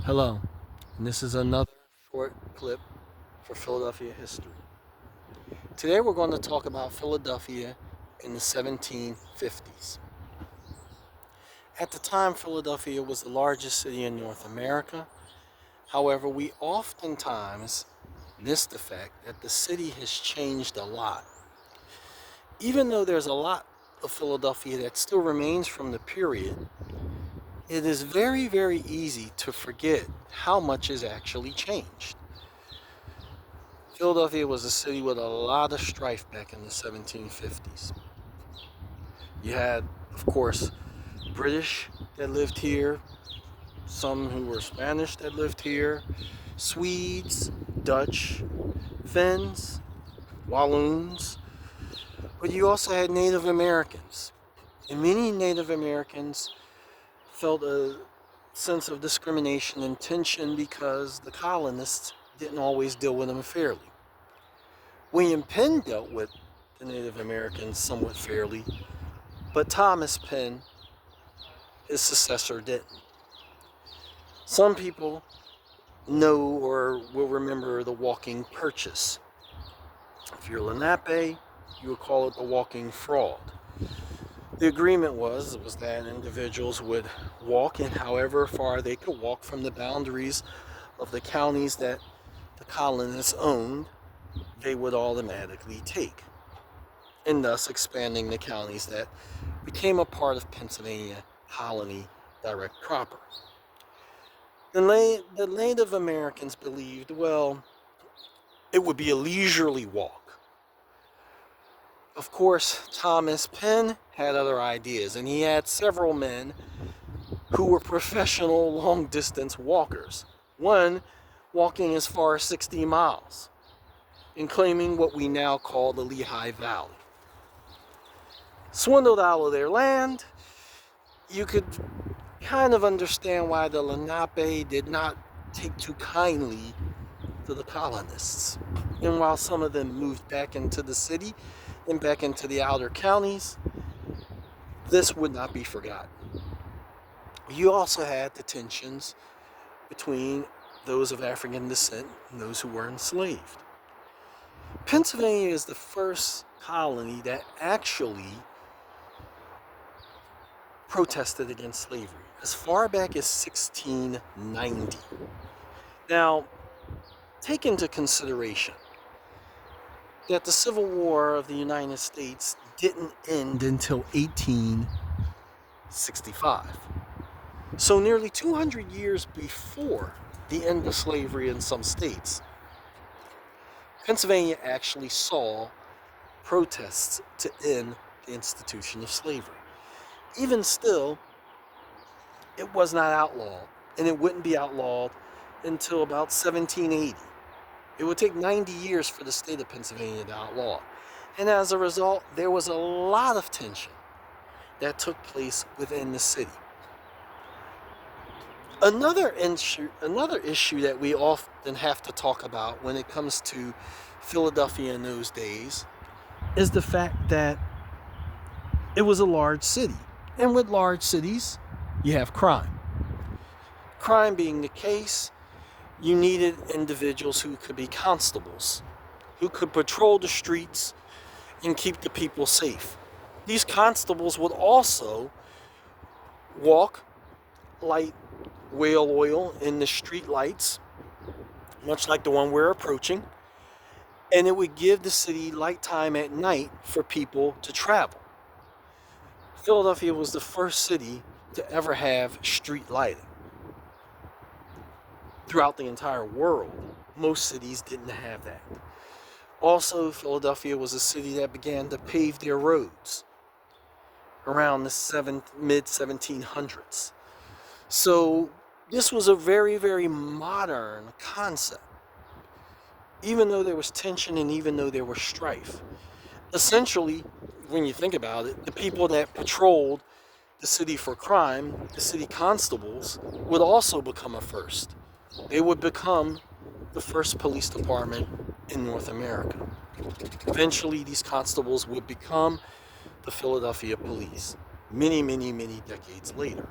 Hello, and this is another short clip for Philadelphia history. Today we're going to talk about Philadelphia in the 1750s. At the time, Philadelphia was the largest city in North America. However, we oftentimes miss the fact that the city has changed a lot. Even though there's a lot of Philadelphia that still remains from the period, it is very, very easy to forget how much has actually changed. Philadelphia was a city with a lot of strife back in the 1750s. You had, of course, British that lived here, some who were Spanish that lived here, Swedes, Dutch, Finns, Walloons, but you also had Native Americans. And many Native Americans felt a sense of discrimination and tension because the colonists didn't always deal with them fairly. William Penn dealt with the Native Americans somewhat fairly, but Thomas Penn, his successor, didn't. Some people know or will remember the walking purchase. If you're Lenape, you would call it the walking fraud. The agreement was that individuals would walk in however far they could walk from the boundaries of the counties that the colonists owned, they would automatically take, and thus expanding the counties that became a part of Pennsylvania colony direct proper. The Native Americans believed, well, it would be a leisurely walk. Of course, Thomas Penn had other ideas, and he had several men who were professional long distance walkers. One walking as far as 60 miles and claiming what we now call the Lehigh Valley. Swindled out of their land, you could kind of understand why the Lenape did not take too kindly to the colonists. And while some of them moved back into the city and back into the outer counties, this would not be forgotten. You also had the tensions between those of African descent and those who were enslaved. Pennsylvania is the first colony that actually protested against slavery as far back as 1690. Now, take into consideration that the Civil War of the United States didn't end until 1865. So nearly 200 years before the end of slavery in some states, Pennsylvania actually saw protests to end the institution of slavery. Even still, it was not outlawed, and it wouldn't be outlawed until about 1780. It would take 90 years for the state of Pennsylvania to outlaw it. And as a result, there was a lot of tension that took place within the city. Another issue that we often have to talk about when it comes to Philadelphia in those days is the fact that it was a large city. And with large cities, you have crime. Crime being the case, you needed individuals who could be constables, who could patrol the streets and keep the people safe. These constables would also walk, light whale oil in the street lights, much like the one we're approaching, and it would give the city light time at night for people to travel. Philadelphia was the first city to ever have street lighting. Throughout the entire world, most cities didn't have that. Also, Philadelphia was a city that began to pave their roads around the mid 1700s. So this was a very, very modern concept. Even though there was tension and even though there was strife. Essentially, when you think about it, the people that patrolled the city for crime, the city constables, would also become a first. They would become the first police department in North America. Eventually, these constables would become the Philadelphia Police many, many, many decades later.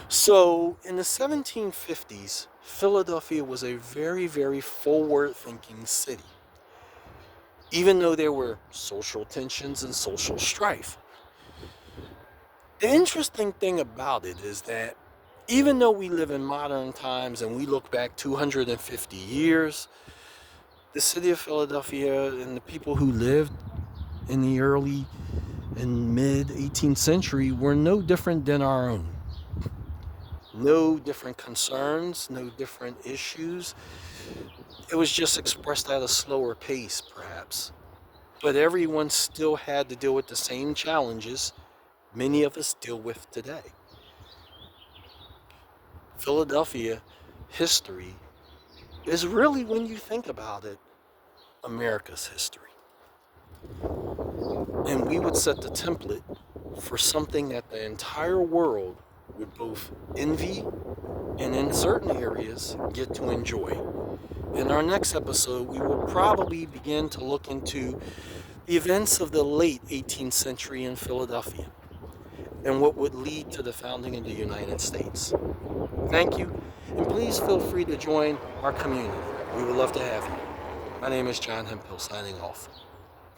So, in the 1750s, Philadelphia was a very, very forward thinking city, even though there were social tensions and social strife. The interesting thing about it is that even though we live in modern times and we look back 250 years, the city of Philadelphia and the people who lived in the early and mid 18th century were no different than our own. No different concerns, no different issues. It was just expressed at a slower pace, perhaps. But everyone still had to deal with the same challenges many of us deal with today. Philadelphia history is really, when you think about it, America's history. And we would set the template for something that the entire world would both envy and, in certain areas, get to enjoy. In our next episode, we will probably begin to look into the events of the late 18th century in Philadelphia and what would lead to the founding of the United States. Thank you, and please feel free to join our community. We would love to have you. My name is John Hemphill, signing off.